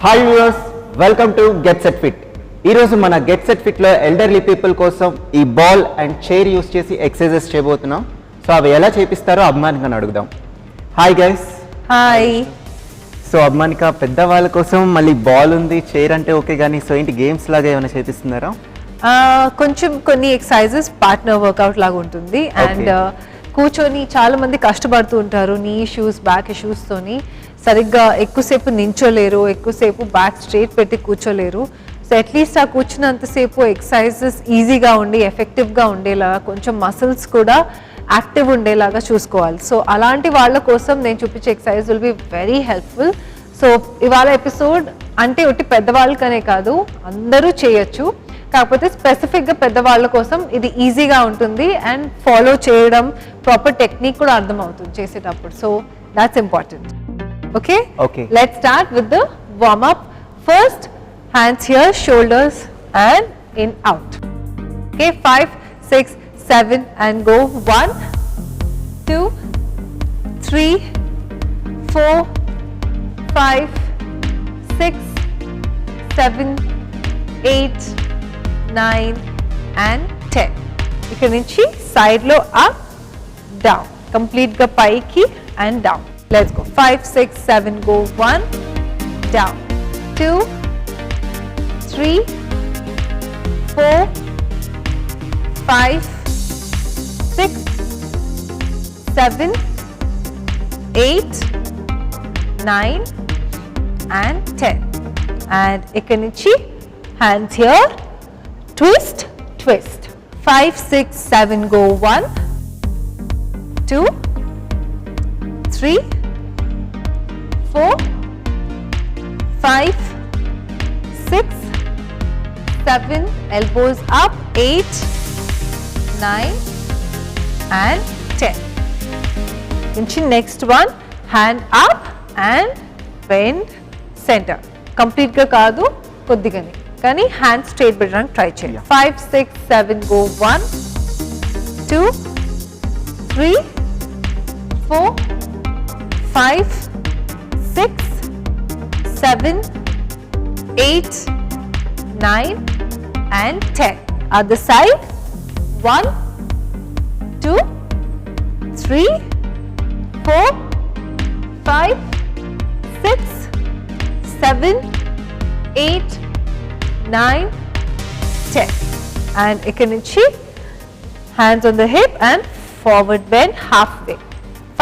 Hi viewers, welcome to get set fit. ఈరోజు మన get set ఫిట్లో elderly people కోసం ఈ బాల్ అండ్ చైర్ యూస్ చేసి ఎక్సర్సైజెస్ చేయబోతున్నాం. సో అవి ఎలా చేపిస్తారో అభిమానికని అడుగుదాం. Hi guys. Hi. So Abhimanika, పెద్దవాళ్ళ కోసం మళ్ళీ బాల్ ఉంది, చైర్ అంటే ఓకే, కానీ సో ఏంటి గేమ్స్ లాగా ఏమైనా చేపిస్తున్నారా? కొంచెం కొన్ని ఎక్సర్సైజెస్ పార్ట్నర్ వర్కౌట్ లాగా ఉంటుంది. అండ్ కూర్చొని చాలా మంది కష్టపడుతూ ఉంటారు, నీ ఇష్యూస్, బ్యాక్ ఇష్యూస్ తోని సరిగ్గా ఎక్కువసేపు నించోలేరు, ఎక్కువసేపు బ్యాక్ స్ట్రైట్ పెట్టి కూర్చోలేరు. సో అట్లీస్ట్ ఆ కూర్చున్నంతసేపు ఎక్సర్సైజెస్ ఈజీగా ఉండి ఎఫెక్టివ్గా ఉండేలాగా, కొంచెం మసిల్స్ కూడా యాక్టివ్ ఉండేలాగా చూసుకోవాలి. సో అలాంటి వాళ్ళ కోసం నేను చూపించే exercise will be very helpful. So ఇవాళ ఎపిసోడ్ అంటే ఒట్టి పెద్దవాళ్ళకనే కాదు, అందరూ చేయొచ్చు. కాకపోతే స్పెసిఫిక్గా పెద్దవాళ్ళ కోసం ఇది ఈజీగా ఉంటుంది అండ్ ఫాలో చేయడం, ప్రాపర్ టెక్నిక్ కూడా అర్థమవుతుంది చేసేటప్పుడు. So that's important. Okay? Okay. Let's start with the warm up. First, hands here, shoulders and in, out. Okay, 5, 6, 7 and go. 1, 2, 3, 4, 5, 6, 7, 8, 9 and 10. ఇక్కడ నుంచి side లో up, down. Complete గా పైకి and down. Let's go. 5, 6, 7, go. 1, down. 2, 3, 4, 5, 6, 7, 8, 9 and 10. And ikkada nunchi hands here, twist, twist. 5, 6, 7, go. 1, 2, 3, 4, 5, 6, 7, elbows up, 8, 9 and 10. Next one, hand up and bend center. Complete ga kaadu, koddigani. Kani hand straight పెట్టడానికి try చేయండి. 5, 6, 7, go. 1, 2, 3, 4, 5, 6, 7, 8, 9 and 10. Other side. 1, 2, 3, 4, 5, 6, 7, 8, 9, 10. And ikkada nunchi hands on the hip and forward bend halfway.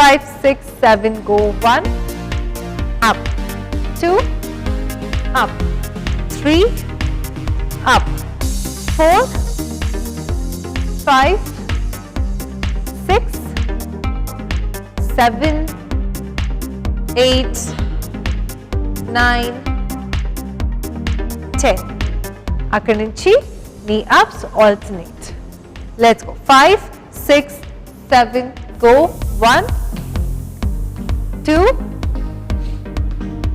5, 6, 7, go. 1, up, 2, up, 3, up, 4, 5, 6, 7, 8, 9, 10. అక్కడి నుంచి knee ups alternate. Let's go. 5, 6, 7, go. 1, 2,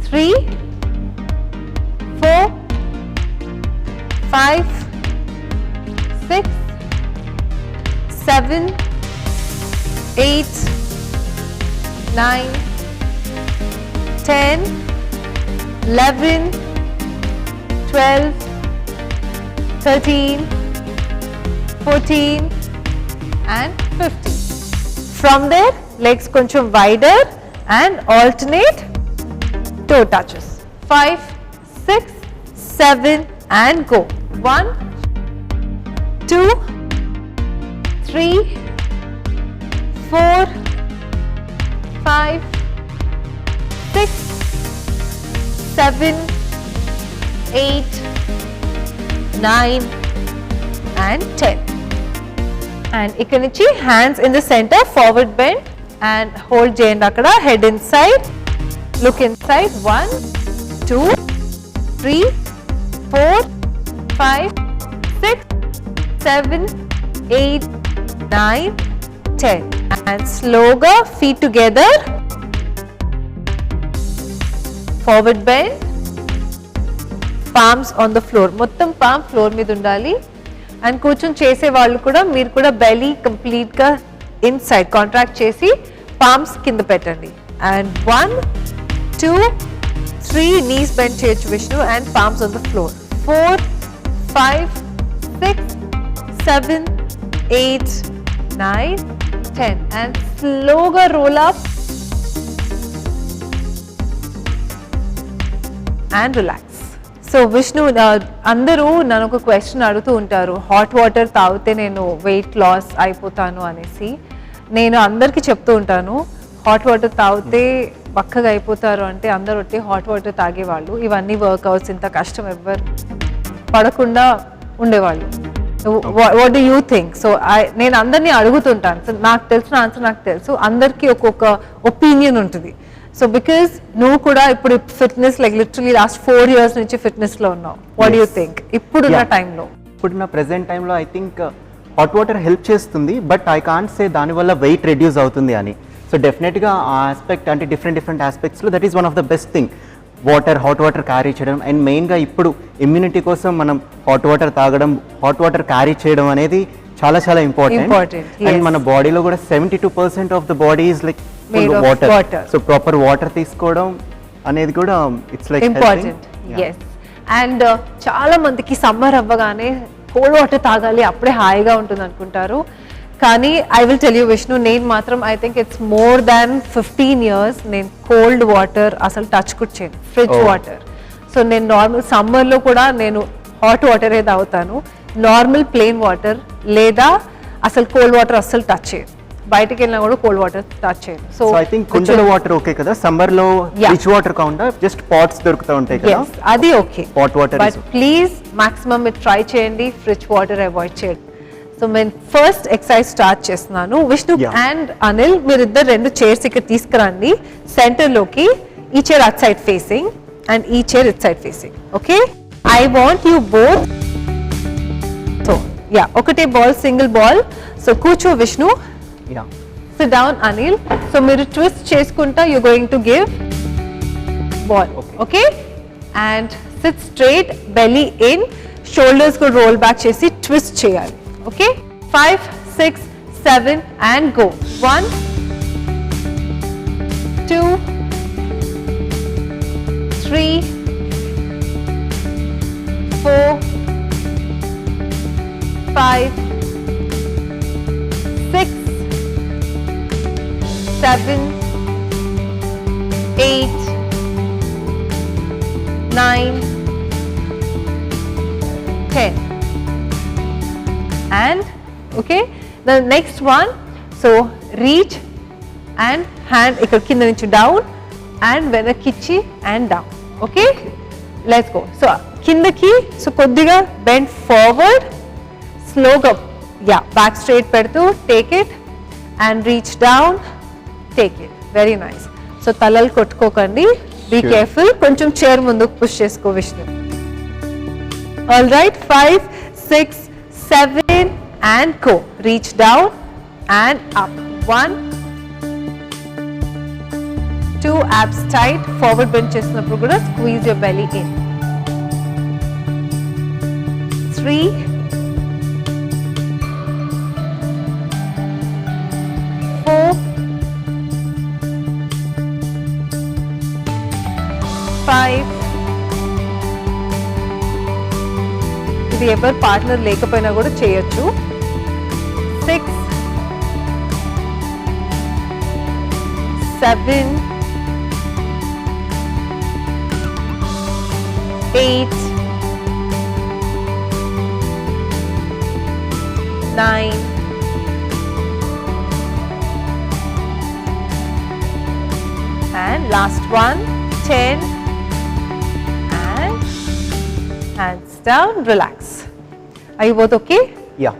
3, 4, 5, 6, 7, 8, 9, 10, 11, 12, 13, 14 and 15. From there, legs koncham wider and alternate toe touches. 5, 6, 7 and go. 1, 2, 3, 4, 5, 6, 7, 8, 9 and 10. And ikkada nunchi hands in the center, forward bend and hold cheyandi akkada, head inside, look inside. 1, 2, 3, 4, 5, 6, 7, 8, 9, 10. And sloga, feet together, forward bend, palms on the floor. Mottam palm floor మీద ఉండాలి. And కూర్చొని చేసే వాళ్ళు కూడా మీరు కూడా belly కంప్లీట్గా inside contract చేసి పామ్స్ కింద పెట్టండి. అండ్ 1, 2, 3 knees bend చేయొచ్చు Vishnu and palms on the floor. 4 5 6 7 8 9 10 and slowly roll up and relax. So Vishnu అందరూ నన్ను ఒక క్వశ్చన్ అడుగుతూ ఉంటారు, హాట్ వాటర్ తాగితే నేను వెయిట్ లాస్ అయిపోతాను అనేసి. నేను అందరికీ చెప్తూ ఉంటాను, హాట్ వాటర్ తాగితే బక్కగా అయిపోతారు అంటే అందరూ వచ్చి హాట్ వాటర్ తాగేవాళ్ళు. ఇవన్నీ వర్కౌట్స్ ఇంత కష్టం ఎవ్వరు పడకుండా ఉండేవాళ్ళు. What do you think? So నేను అందరినీ అడుగుతుంటాను. సో నాకు తెలిసిన ఆన్సర్ నాకు తెలుసు, అందరికీ ఒక్కొక్క ఒపీనియన్ ఉంటుంది. సో బికాస్ నువ్వు కూడా ఇప్పుడు fitness like literally last 4 years నుంచి ఫిట్నెస్ లో ఉన్నావు. వాట్ డూ యూ థింక్ ఇప్పుడున్న టైంలో? ఇప్పుడున్న ప్రెసెంట్ టైంలో I think hot water help చేస్తుంది, బట్ ఐ కాంట్ సే దానివల్ల వెయిట్ రెడ్యూస్ అవుతుంది అని. సో డెఫినెట్గా ఆ ఆస్పెక్ట్ అంటే డిఫరెంట్ ఆస్పెక్ట్స్లో that is one of the best thing. Hot water carry చేయడం అండ్ మెయిన్గా ఇప్పుడు ఇమ్యూనిటీ కోసం మనం హాట్ వాటర్ తాగడం, హాట్ వాటర్ క్యారీ చేయడం అనేది చాలా ఇంపార్టెంట్. అండ్ మన బాడీలో కూడా 72% of the body is like water. So proper water తీసుకోవడం అనేది కూడా it's like important. Yes. And చాలా మందికి సమ్మర్ అవ్వగానే కోల్డ్ వాటర్ తాగాలి అప్పుడే హాయిగా ఉంటుంది అనుకుంటారు. కానీ I will tell you Vishnu, నేను మాత్రం I think it's more than 15 years నేను కోల్డ్ వాటర్ అసలు టచ్ కూడా చేయను, ఫ్రిడ్జ్ వాటర్. సో నేను నార్మల్ సమ్మర్లో కూడా నేను హాట్ వాటరే తాగుతాను, నార్మల్ ప్లెయిన్ వాటర్ లేదా అసలు కోల్డ్ వాటర్ అస్సలు టచ్ చేయను. బయటకు వెళ్ళినా కూడా కోల్డ్ వాటర్ టచ్ చేయను. సో ఐ థింక్ కుండల వాటర్ ఓకే కదా, సమ్మర్ లో ఫ్రిడ్జ్ వాటర్ కాకుండా జస్ట్ పాట్స్ దొరుకుతూ ఉంటాయి కదా, అది okay. Pot water. But please maximum మీరు ట్రై చేయండి, ఫ్రిడ్జ్ వాటర్ అవాయిడ్ చేయండి. సో నేను ఫస్ట్ ఎక్సర్సైజ్ స్టార్ట్ చేస్తున్నాను. విష్ణు అండ్ అనిల్ మీరిద్దరు 2 chairs ఇక్కడ తీసుకురండి సెంటర్ లోకి. ఈ chair at side facing and ఈ chair it side facing. Okay, I want you both. So ఒకటే బాల్, సింగిల్ బాల్. సో కూర్చో Vishnu, sit down Anil. So మీరు ట్విస్ట్ చేసుకుంటా you going to give ball. Okay, and sit straight, belly in, shoulders కు roll back చేసి twist చేయాలి. Okay, 5 6 7 and go. 1 2 3 4 5 6 7 8 9 10 and okay, the next one. So reach and hand ikkada kinda nunchi down and venakkichi and down. Okay, let's go. So kindaki, so koddiga bend forward, slowly back straight pedutu take it and reach down, take it. Very nice. So talal kottukokandi, be careful, koncham chair munduku push chesko Vishnu. All right, 5 6 7 and go. Reach down and up. 1 2 abs tight, forward bend చేసినప్పుడు కూడా squeeze your belly in. 3 4 5 ఇది ఎవరు partner లేకపోయినా కూడా చేయొచ్చు. 6 7 8 9 and last one 10 and hands down, relax. Are you both okay? Yeah.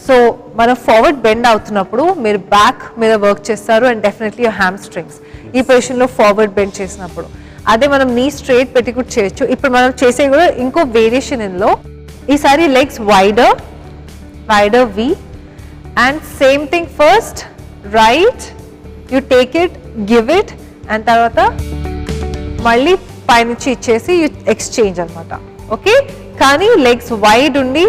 So మనం forward bend అవుతున్నప్పుడు మీరు బ్యాక్ మీద వర్క్ చేస్తారు అండ్ డెఫినెట్లీ హ్యామ్ స్ట్రింగ్స్ ఈ పొజిషన్లో ఫార్వర్డ్ బెండ్ చేసినప్పుడు. అదే మనం నీ స్ట్రైట్ పెట్టి కూడా చేయొచ్చు. ఇప్పుడు మనం చేసే కూడా ఇంకో వేరియేషన్ ఇందులో. ఈసారి legs wider V and same thing first right you take it, give it and తర్వాత మళ్ళీ పైనుంచి ఇచ్చేసి యూ ఎక్స్చేంజ్ అనమాట. ఓకే, కానీ లెగ్స్ వైడ్ ఉండి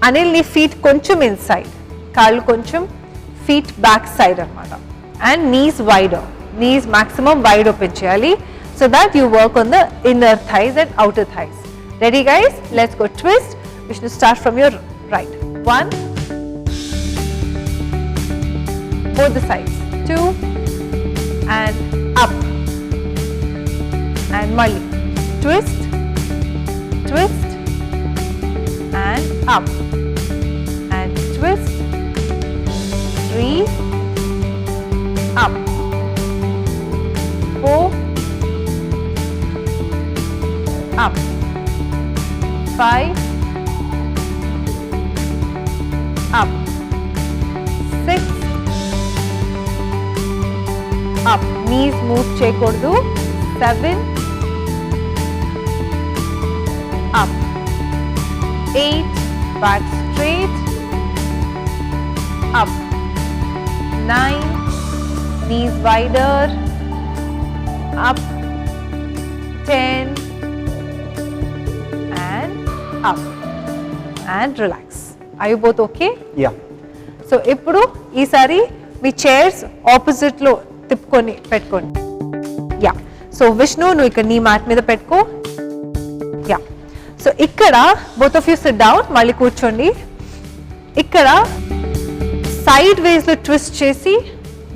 అనిల్ నీ ఫీట్ కొంచెం ఇన్సైడ్, కాళ్ళు కొంచెం, ఫీట్ బ్యాక్ సైడ్ అనమాట. And knees wider, knees maximum wide open చేయాలి. so that you work on the inner thighs and outer thighs. Ready guys? Let's go twist. Vishnu, start from your right. 1, both the sides, 2, and up, and Mali, twist, twist, and up, and twist, 3, up, 4, up, 5, up, 6, up, knees move cheyakodu, 7, up, 8, back straight, up, 9, knees wider, up, 10, and up, and relax. Are you both okay? Yeah so ఇప్పుడు ఈసారి మీ chairs opposite లో తిప్పుకొని పెట్టుకోండి. Yeah, so Vishnu నువ్వు ఇక్కడ నీ mat మీద పెట్టుకో. యా, సో ఇక్కడ both of you SIT down, మళ్ళీ కూర్చోండి. ఇక్కడ సైడ్ వేస్ లో ట్విస్ట్ చేసి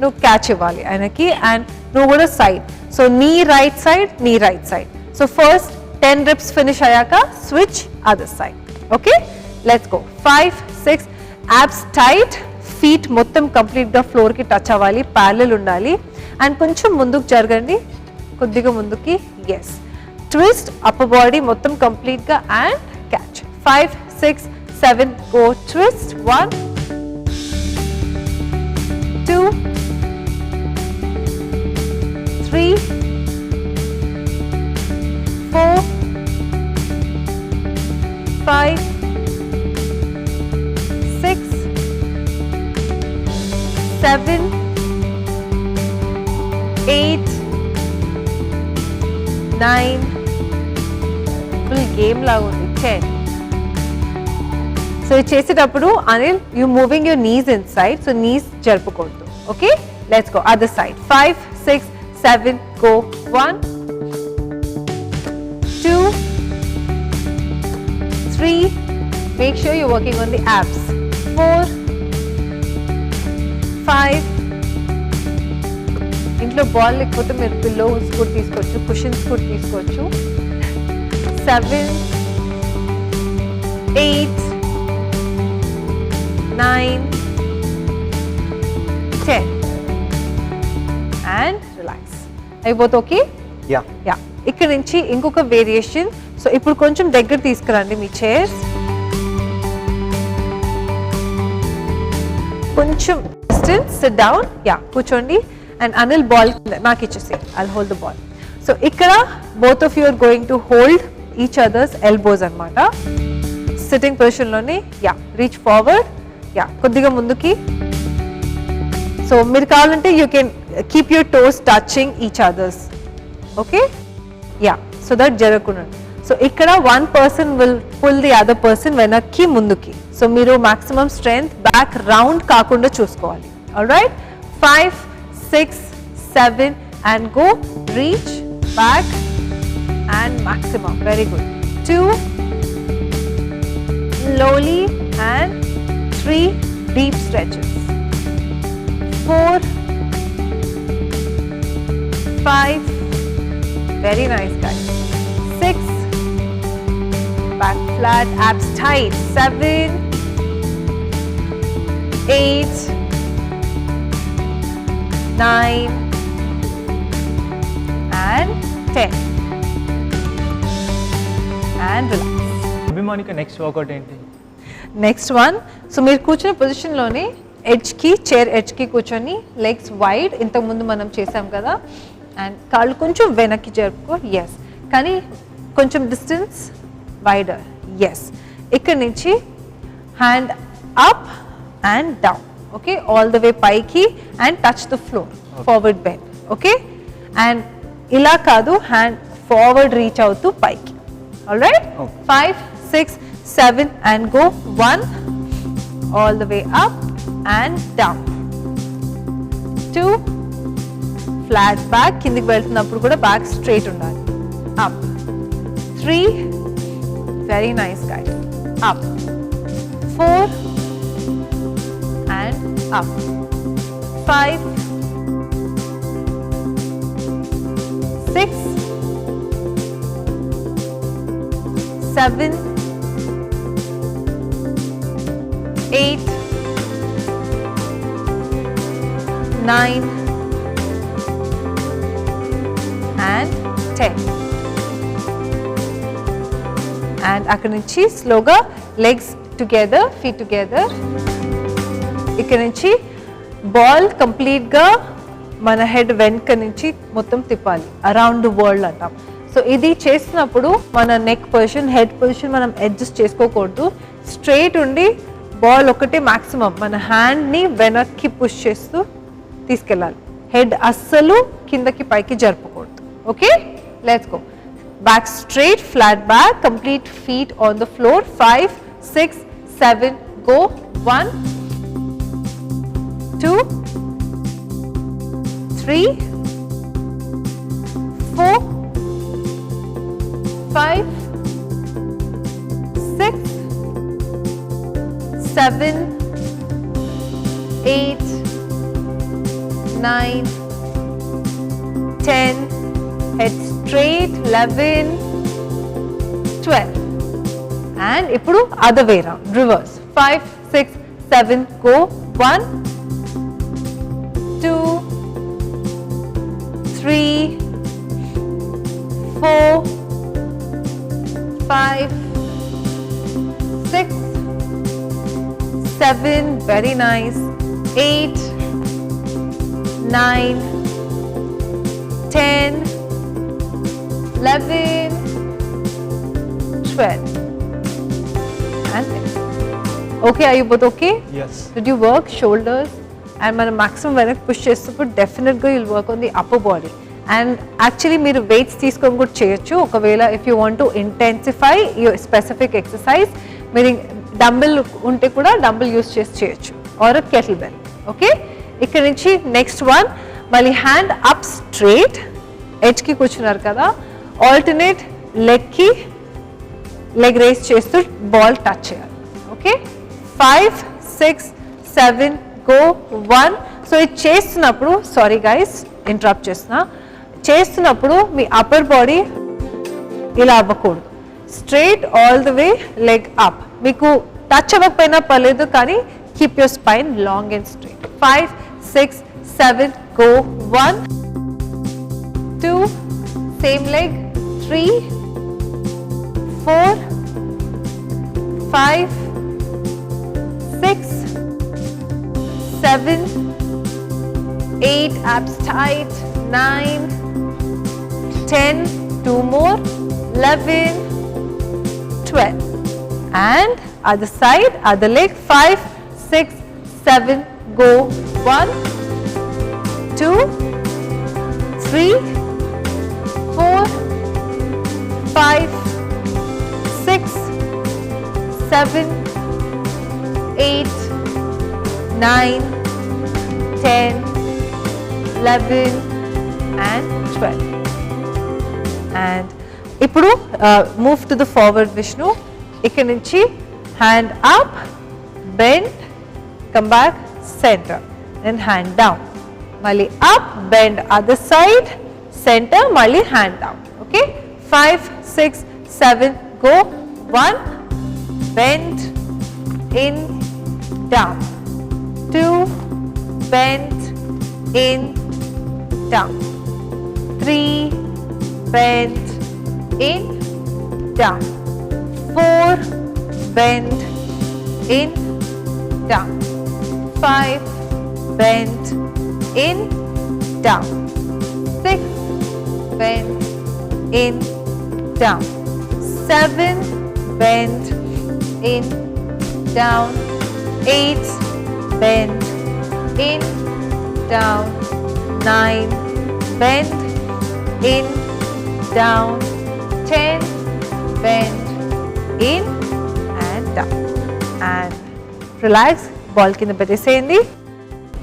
నువ్వు క్యాచ్ ఇవ్వాలి ఆయనకి, అండ్ నువ్వు కూడా సైడ్. సో నీ రైట్ సైడ్, నీ right side. So first 10 reps finish అయ్యాక switch other side. Okay, let's go. 5, 6, abs tight, feet మొత్తం కంప్లీట్ గా ఫ్లోర్ కి టచ్ అవ్వాలి, ప్యారలల్ ఉండాలి. అండ్ కొంచెం ముందుకు జరగండి, కొద్దిగా ముందుకి. ఎస్, ట్విస్ట్ అప్పర్ బాడీ మొత్తం కంప్లీట్ గా and catch. 5, 6, 7 go. Twist. 1, 2, 3, 4, 5, 6, 7, 8, 9, full game లాగా ఉంది. 10. సో ఇది చేసేటప్పుడు Anil, you moving your knees in side, so knees జరుపుకోవద్దు. Okay, let's go other side. 5, 6, 7 go. 1, 2, 3, make sure you're working on the abs. 4, 5, ఇంట్లో ball లేకపోతే మీరు పిల్లోస్ కూడా తీసుకోవచ్చు, కుషన్స్ కూడా తీసుకోవచ్చు. 7, 8, 9, 10, and relax. Are you both okay? Yeah yeah, ఇక్కడ నుంచి ఇంకొక వేరియేషన్. సో ఇప్పుడు కొంచెం దగ్గర తీసుకురండి మీ చైర్స్, కొంచెం డిస్టెన్స్. Sit down. యా, కూర్చోండి. అండ్ అనిల్ బాల్ నాకు ఇచ్చేసి, I'll hold the ball. So ఇక్కడ both of you are going to hold each other's elbows అన్నమాట. సిట్టింగ్ పొజిషన్లోనే. Yeah, reach forward. యా, కొద్దిగా ముందుకి. సో మీరు కావాలంటే you can keep your toes touching each other's. Okay, yeah, so that జరగకుండా. So ఇక్కడ 1 person will pull the other person వెనక్కి ముందుకి. సో మీరు మాక్సిమం స్ట్రెంగ్త్ బ్యాక్ రౌండ్ కాకుండా చూసుకోవాలి. Alright, 5, 6, 7 and go. Reach back and maximum. Very good. 2, slowly, and 3 deep stretches. 4, 5, very nice guys. 6, back flat, abs tight. 7, 8, 9, and 10. And relax. అభిమానిక next workout ఏంటి? Next one. So మీరు కూర్చున్న పొజిషన్లోనే ఎడ్జ్కి, chair ఎడ్జ్కి కూర్చొని legs wide, ఇంతకుముందు మనం చేసాం కదా, and కాళ్ళు కొంచెం వెనక్కి జరుపుకో. ఎస్, కానీ కొంచెం డిస్టెన్స్ వైడర్. ఎస్, ఇక్కడ నుంచి hand up and down. Okay, all the way పైకి and touch the floor. Forward bend. Okay, and ఇలా కాదు, హ్యాండ్ ఫార్వర్డ్ రీచ్ అవుతూ పైకి. All right, 5, 6, 7 and go. 1, all the way up and down. 2, flat back, కిందికి వెళ్తున్నప్పుడు కూడా back straight ఉండాలి. Up 3, very nice guys, up 4 and up 5 6 7 8 9 and 10. And అక్కడి నుంచి స్లోగా లెగ్స్ టుగెదర్, ఫీట్ టుగెదర్. ఇక్కడ నుంచి బాల్ కంప్లీట్గా మన హెడ్ వెనక నుంచి మొత్తం తిప్పాలి, అరౌండ్ ద వరల్డ్ అంటాం. సో ఇది చేసినప్పుడు మన నెక్ పొజిషన్, హెడ్ పొజిషన్ మనం అడ్జస్ట్ చేసుకోకూడదు. స్ట్రైట్ ఉండి బాల్ ఒకటే మ్యాక్సిమం మన హ్యాండ్ని వెనక్కి పుష్ చేస్తూ తీసుకెళ్ళాలి. హెడ్ అస్సలు కిందకి పైకి జరపకూడదు. Okay, let's go. Back straight, flat back, complete feet on the floor. 5, 6, 7, go. 1, 2, 3, 4, 5, 6, 7, 8, 9, 10, head straight, 11, 12. And ఇప్పుడు other way round, reverse. 5, 6, 7, go. 1, 2, 3, 4, 5, 6, 7, very nice. 8, 9, 10, 11, 12. And next. Okay, are you both okay? Yes. Did you work shoulders? And మన maximum వెనక్కి push చేస్తున్నప్పుడు డెఫినెట్గా you'll work on the upper body. And actually మీరు weights తీసుకొని కూడా చేయొచ్చు. ఒకవేళ if you want to intensify your specific exercise, మీరు డంబెల్ ఉంటే కూడా డంబెల్ యూస్ చేసి చేయొచ్చు, ఆర్ కెటిల్ బెల్. ఓకే, ఇక్కడ నుంచి నెక్స్ట్ వన్, మళ్ళీ హ్యాండ్ అప్ స్ట్రైట్, ఎడ్జ్కి కూర్చున్నారు కదా, ఆల్టర్నేట్ లెగ్కి లెగ్ రేస్ చేస్తూ బాల్ టచ్ చేయాలి. Okay, 5, 6, 7, go. 1. సో ఇది చేస్తున్నప్పుడు, సారీ గైస్ ఇంటరప్ట్ చేస్తున్నప్పుడు మీ అప్పర్ బాడీ ఇలా అవ్వకూడదు. Straight all the way, leg up. మీకు టచ్ అవ్వకపోయినా పర్లేదు, కానీ keep your spine long and straight. 5, 6, 7, go. 1, 2, same leg. 3, 4, 5, 6, 7, 8, abs tight. 9, 10, 2 more. 11, 12. And other side, other leg. 5, 6, 7, go. 1, 2, 3, 4, 5, 6, 7, 8, 9, 10, 11 and 12. And ఇప్పుడు move to the forward Vishnu. ఇక్కడ నుంచి hand up, bend, come back, center, then hand down. మళ్ళీ up, bend other side, center, మళ్ళీ hand down. Okay, 5, 6, 7, go. 1, bend, in, down. 2, bend, in, down. 3, bend, in, down. 4, bend, in, down. 5, bend, in, down. 6, bend, in, down. 7, bend, in, down. 8, bend, in, down. 9, bend, in, down. 10, bend, in and down. And relax, ball కింద పెట్టేసేయండి.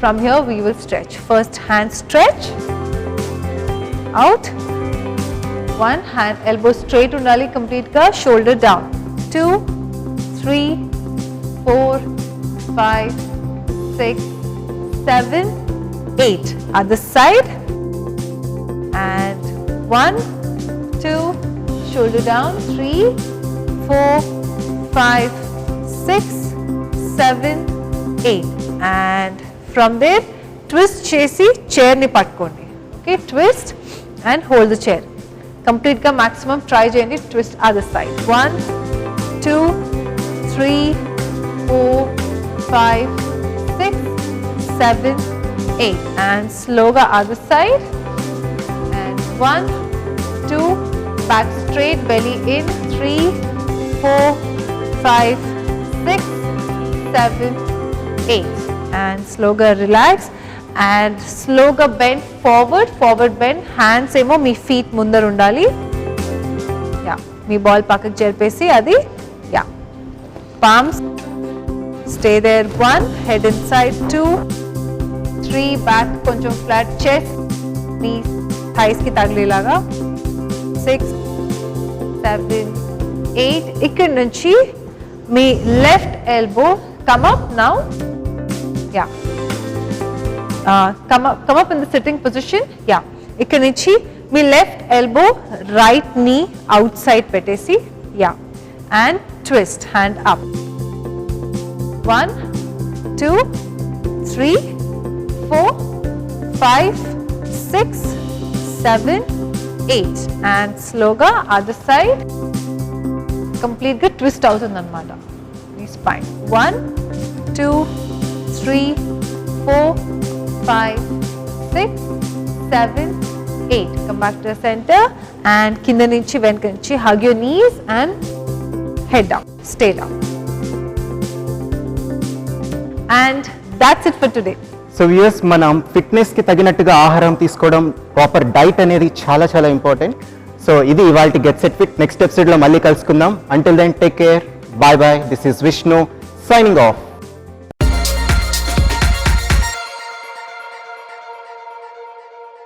From here we will stretch. First hand stretch, out. 1 hand elbow straight undali complete ga, shoulder down. 2 3 4 5 6 7 8 other side, and 1 2 shoulder down, 3 4 5 6 7 8, and from there twist chesi chair ni pattukondi. Okay, twist and hold the chair. Complete ga maximum try cheyandi. Twist other side. 1 2 3 4 5 6 7 8, and slow ga other side, and 1 2 back straight, belly in, 3 4 5 6 7 8, and slow ga relax, and slow ga bend forward bend, hands emo me feet ముందర ఉండాలి. Yeah, మీ ball పక్కకు జరిపేసి అది, yeah, palms stay there. 1 head inside, 2 3 back కొంచెం flat chest, knees thighs కి తగిలేలాగా, 6 7 8. ఇక్కడ నుంచి మీ left elbow come up now. Yeah, come up in the sitting position. Yeah, ఇక్కడ నుంచి మీ left elbow right knee outside పెట్టేసి, yeah, and twist hand up. 1 2 3 4 5 6 7 8, and slow ga other side. Complete ga twist అవుతుంది అన్నమాట మీ spine. 1 2 3 4 5 6 7 8. Come back to the center, and కింద నుంచి వెనక నుంచి hug your knees and head down, stay down. And that's it for today. So viewers, మనం ఫిట్నెస్కి తగినట్టుగా ఆహారం తీసుకోవడం, ప్రాపర్ డైట్ అనేది చాలా చాలా ఇంపార్టెంట్. సో ఇది ఇవాల్టి గెట్ సెట్ ఫిట్. నెక్స్ట్ ఎపిసోడ్లో మళ్ళీ కలుసుకుందాం. Until then take care, bye bye. This is Vishnu signing of.